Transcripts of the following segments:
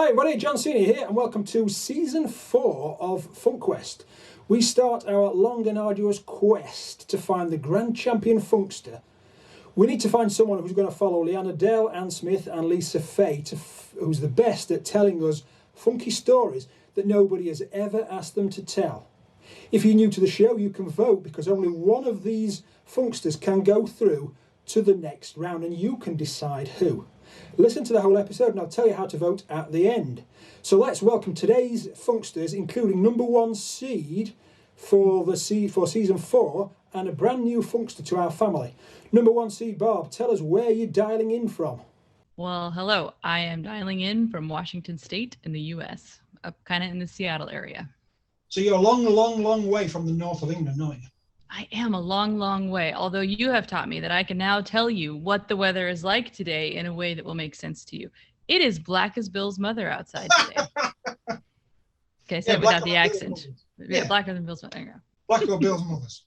Hi everybody, John Cena here and welcome to Season 4 of FunkQuest. We start our long and arduous quest to find the Grand Champion Funkster. We need to find someone who's going to follow Leanna Dale, Anne Smith and Lisa Faye, who's the best at telling us funky stories that nobody has ever asked them to tell. If you're new to the show, you can vote because only one of these Funksters can go through to the next round and you can decide who. Listen to the whole episode and I'll tell you how to vote at the end. So let's welcome today's Funksters, including number 1 seed for season 4 and a brand new Funkster to our family. Number 1 seed, Barb, tell us where you're dialing in from. Well, hello. I am dialing in from Washington State in the U.S., up kind of in the Seattle area. So you're a long way from the north of England, aren't you? I am a long way, although you have taught me that I can now tell you what the weather is like today in a way that will make sense to you. It is black as Bill's mother outside today. Okay, say it without the accent. Yeah, blacker than Bill's mother. Blacker than Bill's mother's.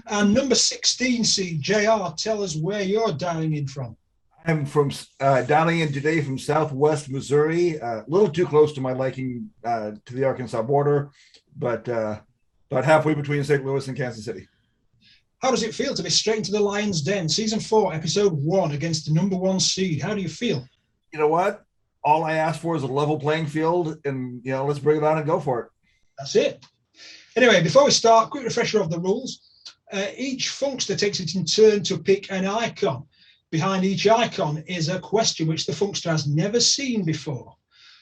And number 16 seed, JR, tell us where you're dialing in from. I'm from dialing in today from Southwest Missouri, a little too close to my liking to the Arkansas border, but about halfway between St. Louis and Kansas City. How does it feel to be straight into the Lion's Den, season 4, episode 1, against the number 1 seed? How do you feel? You know what? All I ask for is a level playing field, and let's bring it on and go for it. That's it. Anyway, before we start, quick refresher of the rules. Each Funkster takes it in turn to pick an icon. Behind each icon is a question which the Funkster has never seen before.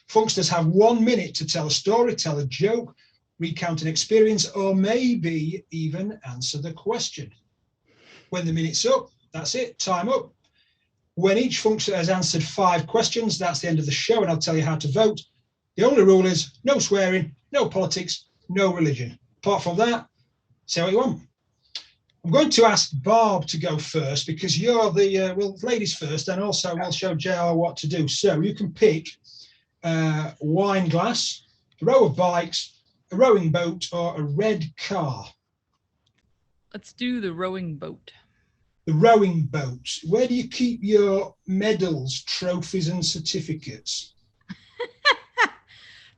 Funksters have 1 minute to tell a story, tell a joke, recount an experience, or maybe even answer the question. When the minute's up, that's it, time up. When each Funkster has answered 5 questions, that's the end of the show, and I'll tell you how to vote. The only rule is no swearing, no politics, no religion. Apart from that, say what you want. I'm going to ask Barb to go first because you're the, ladies first, and also we'll show JR what to do. So you can pick a wine glass, a row of bikes, a rowing boat, or a red car. Let's do the rowing boat. The rowing boat. Where do you keep your medals, trophies, and certificates?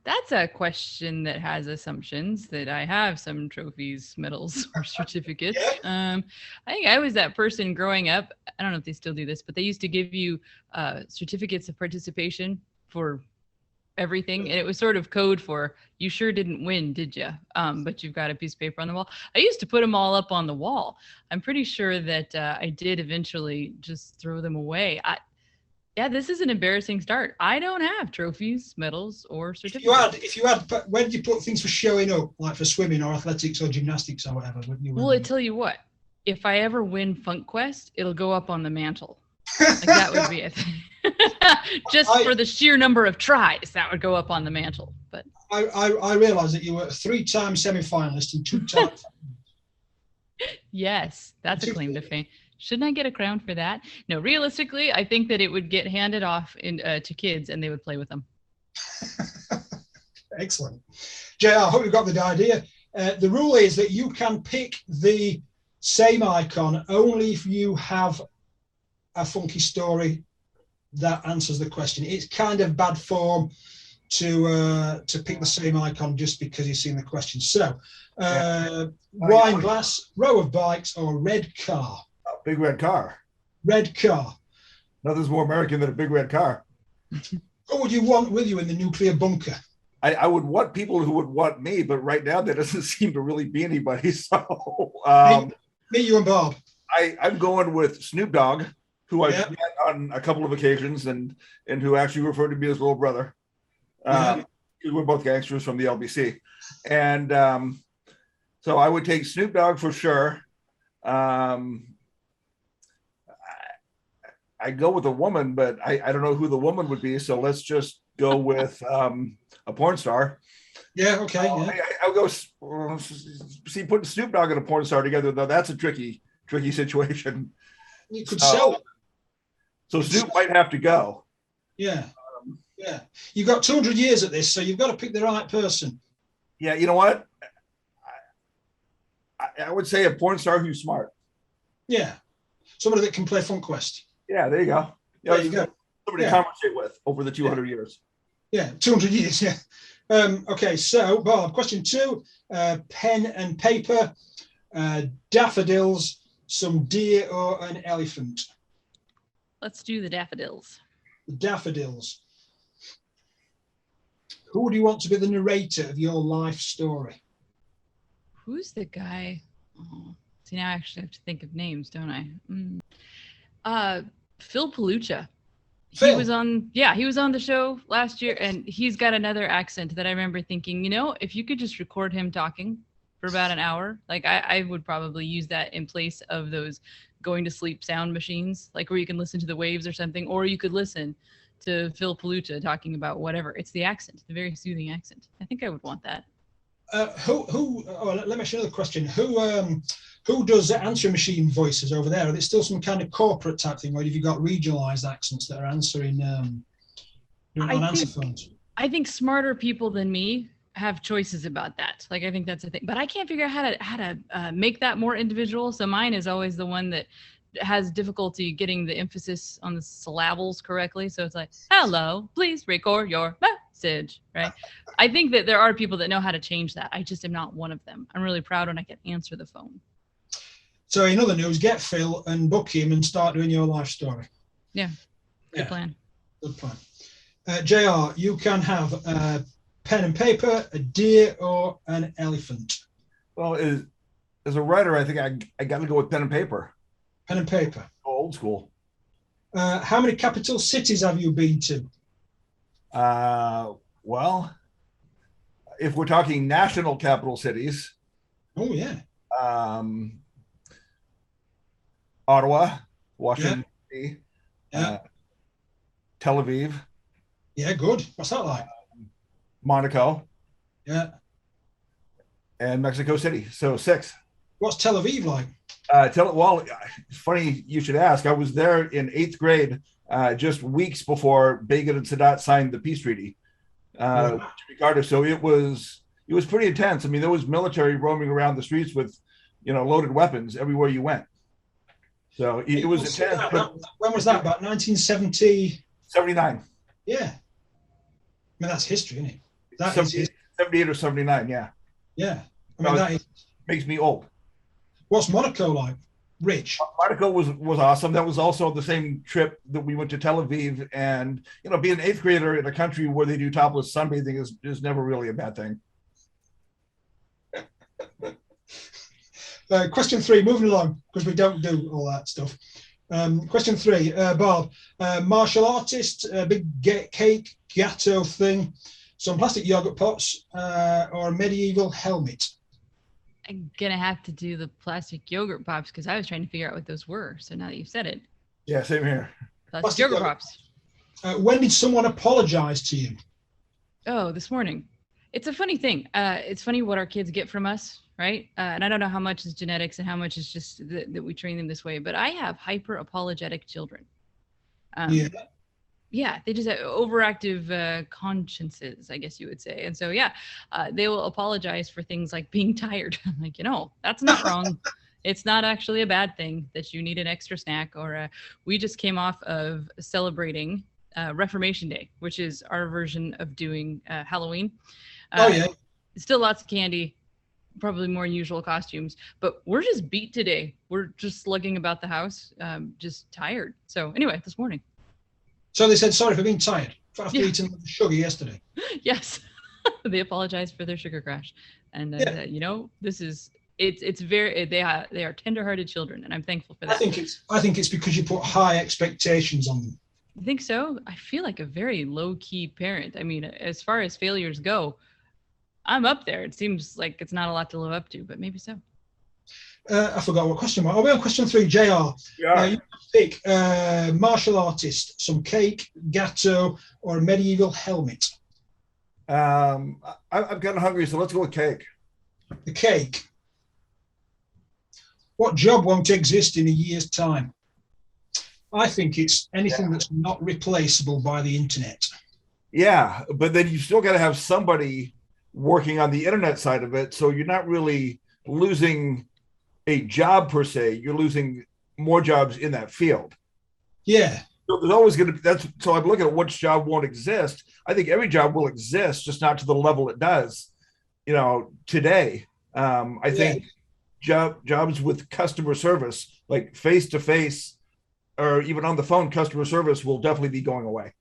That's a question that has assumptions that I have some trophies, medals, or certificates. Yeah. I think I was that person growing up. I don't know if they still do this, but they used to give you certificates of participation for everything, and it was sort of code for you sure didn't win, did you? But you've got a piece of paper on the wall. I used to put them all up on the wall. I'm pretty sure that I did eventually just throw them away. Yeah, this is an embarrassing start. I don't have trophies, medals, or certificates. If you had, where did you put things for showing up, like for swimming or athletics or gymnastics or whatever? Well, I tell you what, if I ever win FunkQuest, it'll go up on the mantle. Like that would be a thing. Just for the sheer number of tries, that would go up on the mantle. But I realized that you were a 3-time semi-finalist and 2-time. Yes, that's a claim to fame. Shouldn't I get a crown for that? No, realistically, I think that it would get handed off to kids and they would play with them. Excellent. JR, I hope you've got the idea. The rule is that you can pick the same icon only if you have a funky story that answers the question. It's kind of bad form to pick the same icon just because you've seen the question. So, wine glass, row of bikes, or red car. Big red car. Red car. Nothing's more American than a big red car. What would you want with you in the nuclear bunker? I would want people who would want me, but right now there doesn't seem to really be anybody. So me, you, and Bob. I'm going with Snoop Dogg, who I've met on a couple of occasions, and who actually referred to me as little brother. We're both gangsters from the LBC, and so I would take Snoop Dogg for sure. I go with a woman, but I don't know who the woman would be. So let's just go with a porn star. Yeah. Okay. I'll go see putting Snoop Dogg and a porn star together, though. That's a tricky situation. You could sell it. So Snoop might have to go. Yeah. Yeah. You've got 200 years at this, so you've got to pick the right person. Yeah. You know what? I would say a porn star who's smart. Yeah. Somebody that can play FunkQuest. Yeah, there you go. There you go. Somebody to conversate with over the 200 years. Yeah, 200 years, yeah. Okay, so, Bob, question 2, pen and paper, daffodils, some deer or an elephant? Let's do the daffodils. Daffodils. Who do you want to be the narrator of your life story? Who's the guy? Oh, see, now I actually have to think of names, don't I? Phil Palucha. Phil? He was on the show last year, and he's got another accent that I remember thinking, if you could just record him talking for about an hour, like I would probably use that in place of those going to sleep sound machines, like where you can listen to the waves or something, or you could listen to Phil Palucha talking about whatever. It's the accent, the very soothing accent. I think I would want that. Let me ask you another question. Who does the answering machine voices over there? Are there still some kind of corporate type thing, or have you got regionalized accents that are answering on answer phones? I think smarter people than me have choices about that. Like, I think that's a thing, but I can't figure out how to make that more individual. So mine is always the one that has difficulty getting the emphasis on the syllables correctly. So it's like, hello, please record your message, right? I think that there are people that know how to change that. I just am not one of them. I'm really proud when I can answer the phone. So in other news, get Phil and book him and start doing your life story. Yeah, good plan. Good plan. JR, you can have a pen and paper, a deer or an elephant. Well, as a writer, I think I got to go with pen and paper. Pen and paper. Old school. How many capital cities have you been to? Well, if we're talking national capital cities. Oh, yeah. Ottawa, Washington, D.C., Tel Aviv. Yeah, good. What's that like? Monaco. Yeah. And Mexico City. So 6. What's Tel Aviv like? Well, it's funny you should ask. I was there in 8th grade, just weeks before Begin and Sadat signed the peace treaty. So it was pretty intense. I mean, there was military roaming around the streets with, loaded weapons everywhere you went. So it was intense. When was that? About 1970? 79. Yeah. I mean, that's history, isn't it? That 78 or 79, yeah. Yeah. I mean, that makes me old. What's Monaco like? Rich? Monaco was awesome. That was also the same trip that we went to Tel Aviv. And, being an 8th grader in a country where they do topless sunbathing is never really a bad thing. Question 3, moving along, because we don't do all that stuff. Question 3, Bob, martial artist, big cake, gatto thing, some plastic yogurt pots, or a medieval helmet? I'm going to have to do the plastic yogurt pops because I was trying to figure out what those were. So now that you've said it. Yeah, same here. Plastic yogurt pops. When did someone apologize to you? Oh, this morning. It's a funny thing. It's funny what our kids get from us, right? And I don't know how much is genetics and how much is just that we train them this way, but I have hyper apologetic children. Yeah, they just have overactive consciences, I guess you would say. And so, they will apologize for things like being tired. I'm like, that's not wrong. It's not actually a bad thing that you need an extra snack. Or we just came off of celebrating Reformation Day, which is our version of doing Halloween. Still lots of candy, probably more usual costumes, but we're just beat today. We're just slugging about the house, just tired. So anyway, this morning. So they said, sorry for being tired after eating sugar yesterday. Yes. They apologized for their sugar crash. And, this is, it's very, they are tender-hearted children, and I'm thankful for that. I think it's because you put high expectations on them. I think so. I feel like a very low-key parent. I mean, as far as failures go, I'm up there. It seems like it's not a lot to live up to, but maybe so. I forgot what question was. I'll be on question 3, JR. Yeah. You pick martial artist, some cake, gatto, or a medieval helmet. I'm kind of hungry, so let's go with cake. The cake. What job won't exist in a year's time? I think it's anything that's not replaceable by the internet. Yeah, but then you still got to have somebody working on the internet side of it, so you're not really losing a job per se. You're losing more jobs in that field. Yeah, So there's always going to be so I'm looking at which job won't exist. I think every job will exist, just not to the level it does, today. I think jobs with customer service, like face to face or even on the phone customer service, will definitely be going away.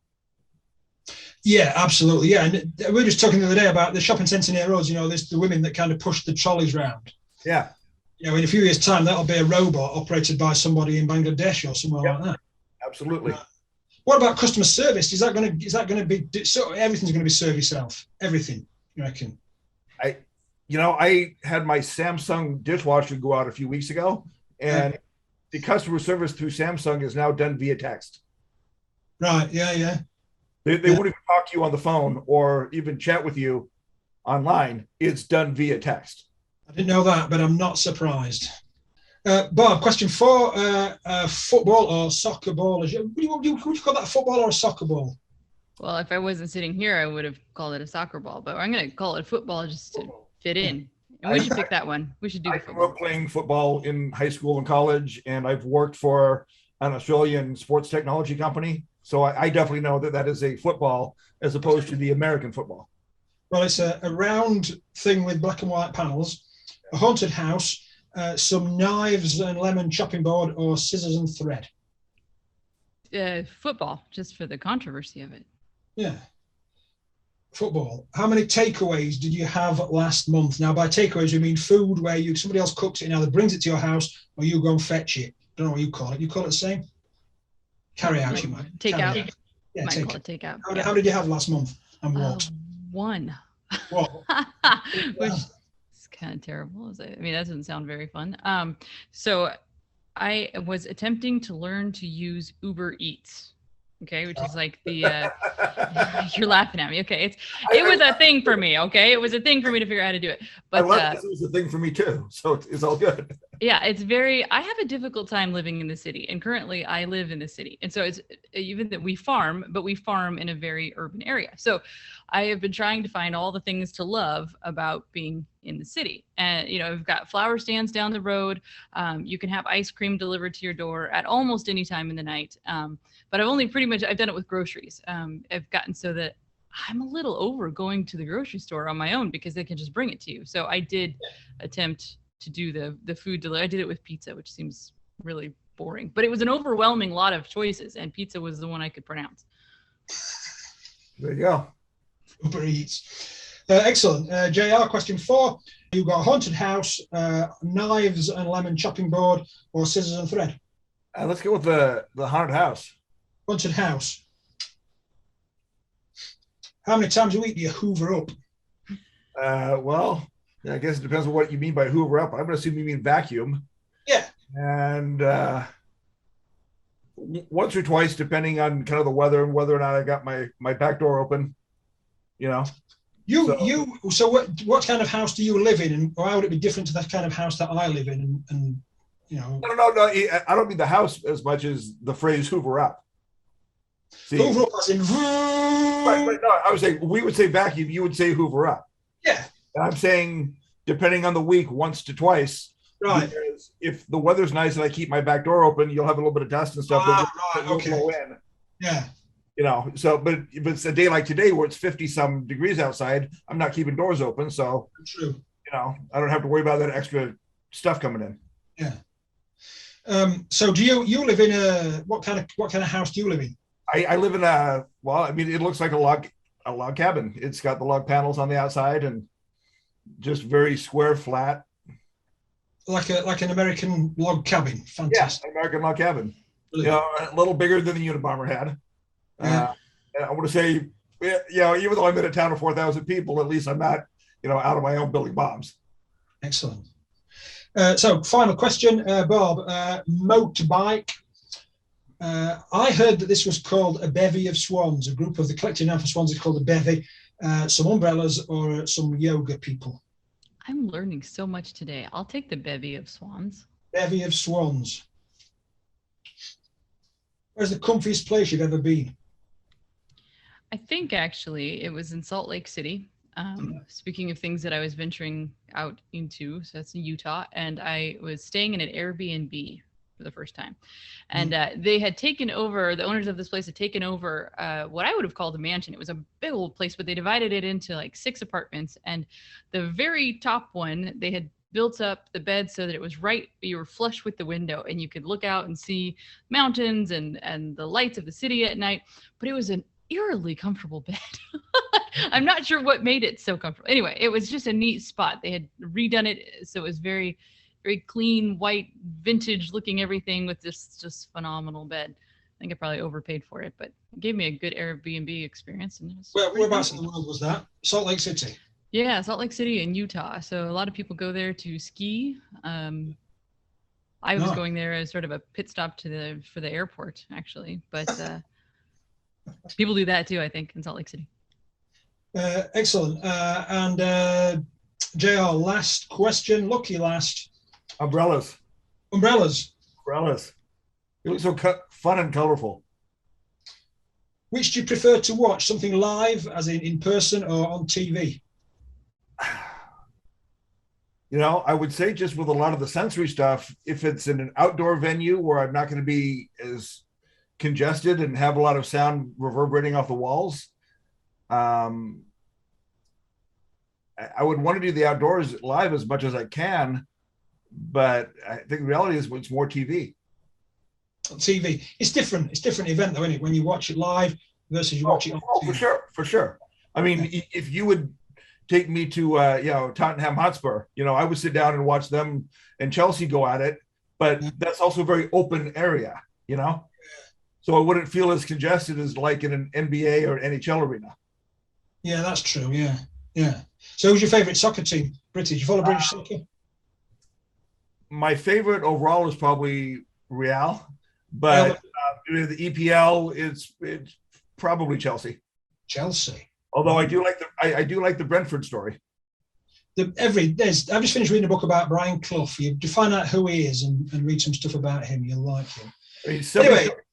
Yeah, absolutely. Yeah. And we were just talking the other day about the shopping centre near us, there's the women that kind of push the trolleys round. Yeah. In a few years' time, that'll be a robot operated by somebody in Bangladesh or somewhere like that. Absolutely. What about customer service? Is that going to be, so everything's going to be serve yourself? Everything, you reckon? I had my Samsung dishwasher go out a few weeks ago, and the customer service through Samsung is now done via text. Right. Yeah. They won't even talk to you on the phone or even chat with you online. It's done via text. I didn't know that, but I'm not surprised. Bob, question 4, football or soccer ball? Would you call that a football or a soccer ball? Well, if I wasn't sitting here, I would have called it a soccer ball, but I'm going to call it football just to fit in. And we should pick that one. We should do I grew up playing football in high school and college, and I've worked for an Australian sports technology company. So I definitely know that is a football as opposed to the American football. Well, it's a round thing with black and white panels, a haunted house, some knives and lemon chopping board, or scissors and thread. Football, just for the controversy of it. Yeah. Football. How many takeaways did you have last month? Now, by takeaways, we mean food where somebody else cooks it and either brings it to your house or you go and fetch it. I don't know what you call it. You call it the same? Carry out, you might. Take out. Yeah, might call it take out. How did you have last month and what? One. What? Which is kind of terrible. I mean, that doesn't sound very fun. So I was attempting to learn to use Uber Eats. Okay, which is like the you're laughing at me. Okay, it was a thing for me. Okay, it was a thing for me to figure out how to do it. But it was a thing for me too, so it's all good. Yeah, I have a difficult time living in the city, and currently I live in the city, and so it's even that we farm, but we farm in a very urban area. So I have been trying to find all the things to love about being in the city, and we've got flower stands down the road. You can have ice cream delivered to your door at almost any time in the night. But I've done it with groceries. I've gotten so that I'm a little over going to the grocery store on my own because they can just bring it to you. So I did attempt to do the food delivery. I did it with pizza, which seems really boring, but it was an overwhelming lot of choices, and pizza was the one I could pronounce. There you go. Uber Eats. Excellent. JR, question 4. You've got a haunted house, knives and lemon chopping board, or scissors and thread? Let's go with the haunted house. Haunted house. How many times a week do you hoover up? Well, I guess it depends on what you mean by hoover up. I'm going to assume you mean vacuum. Yeah. And once or twice, depending on kind of the weather and whether or not I got my back door open. So what kind of house do you live in, and or how would it be different to that kind of house that I live in? And No. I don't mean the house as much as the phrase hoover up. See, hoover up as in. Right, no, I would say we would say vacuum. You would say hoover up. Yeah. And I'm saying depending on the week, once to twice. Right. Because if the weather's nice and I keep my back door open, you'll have a little bit of dust and stuff that will blow in. Yeah. So but if it's a day like today where it's 50 some degrees outside, I'm not keeping doors open. So true. I don't have to worry about that extra stuff coming in. Yeah. So do you live in what kind of house do you live in? I live in it looks like a log cabin. It's got the log panels on the outside and just very square, flat. Like an American log cabin. Fantastic. Yeah, American log cabin. Really? A little bigger than the Unabomber had. Yeah. And I want to say, even though I'm in a town of 4,000 people, at least I'm not, out of my own building bombs. Excellent. So final question, Bob, motorbike. I heard that this was called a bevy of swans. A group of the collective noun for swans is called a bevy. Some umbrellas or some yoga people. I'm learning so much today. I'll take the bevy of swans. Bevy of swans. Where's the comfiest place you've ever been? I think actually it was in Salt Lake City. Speaking of things that I was venturing out into, so that's in Utah, and I was staying in an Airbnb for the first time. And they had taken over, the owners of this place had taken over what I would have called a mansion. It was a big old place, but they divided it into like 6 apartments. And the very top one, they had built up the bed so that it was right, you were flush with the window and you could look out and see mountains and the lights of the city at night. But it was an eerily comfortable bed. I'm not sure what made it so comfortable. Anyway, it was just a neat spot. They had redone it so it was very, very clean, white, vintage looking everything with this just phenomenal bed. I think I probably overpaid for it, but it gave me a good Airbnb experience. And it was whereabouts in the world was that? Salt Lake City? Yeah, Salt Lake City in Utah. So a lot of people go there to ski. I was going there as sort of a pit stop for the airport, actually. But people do that too, I think, in Salt Lake City. Excellent. And JR, last question, lucky last. Umbrellas. Umbrellas. You look so fun and colorful. Which do you prefer to watch? Something live, as in person, or on TV? You know, I would say just with a lot of the sensory stuff, if it's in an outdoor venue where I'm not going to be as congested and have a lot of sound reverberating off the walls, I would want to do the outdoors live as much as I can, but I think the reality is it's more TV. TV. It's different. It's a different event though, isn't it? When you watch it live versus you watch it on TV. For sure. I mean, if you would take me to Tottenham Hotspur, I would sit down and watch them and Chelsea go at it, but that's also a very open area, so I wouldn't feel as congested as like in an NBA or NHL arena. Yeah, that's true. Yeah. So who's your favorite soccer team? British? You follow British soccer? My favorite overall is probably Real, but the EPL it's probably Chelsea. Although I do like the Brentford story. I've just finished reading a book about Brian Clough. You find out who he is and read some stuff about him. You'll like him. I mean, 74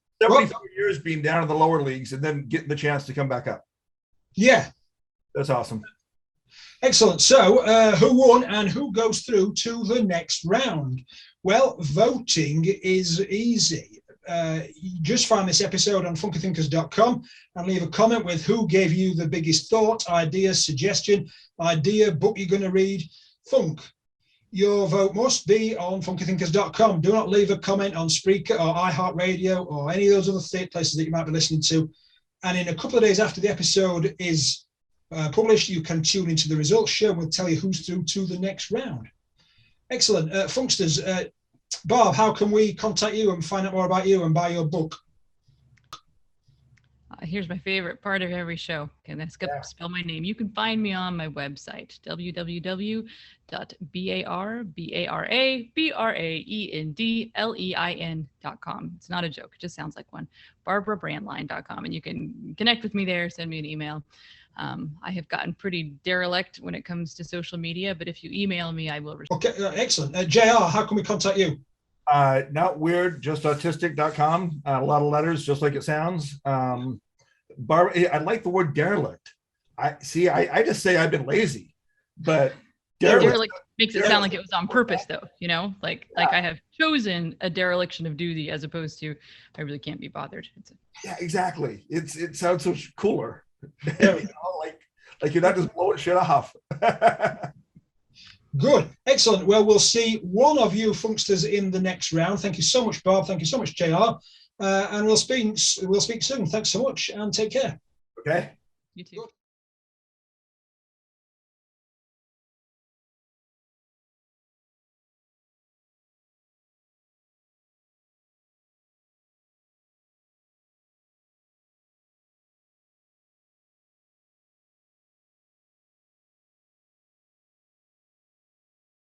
years being down in the lower leagues and then getting the chance to come back up. Yeah. That's awesome. Excellent. So who won and who goes through to the next round? Well, voting is easy. Just find this episode on FunkyThinkers.com and leave a comment with who gave you the biggest thought, idea, suggestion, book you're going to read, funk. Your vote must be on FunkyThinkers.com. Do not leave a comment on Spreaker or iHeartRadio or any of those other places that you might be listening to. And in a couple of days after the episode is published, you can tune into the results show. We'll tell you who's through to the next round. Excellent. Funksters, Barb, how can we contact you and find out more about you and buy your book? Here's my favorite part of every show. Okay, that's got to spell my name. You can find me on my website, www.barbarabraendlein.com. It's not a joke. It just sounds like one. BarbaraBraendlein.com. And you can connect with me there, send me an email. I have gotten pretty derelict when it comes to social media, but if you email me, I will respond. Okay, excellent. JR, how can we contact you? Not weird, just autistic.com. A lot of letters, just like it sounds. Barbara, I like the word derelict. I just say I've been lazy, but derelict makes it sound like it was on purpose, though. Like I have chosen a dereliction of duty as opposed to I really can't be bothered. Yeah, exactly. It sounds so cooler. Like you're not just blowing shit off. Good, excellent. Well, we'll see one of you funksters in the next round. Thank you so much, Barb. Thank you so much, JR. And we'll speak soon. Thanks so much and take care. Okay. You too. Good.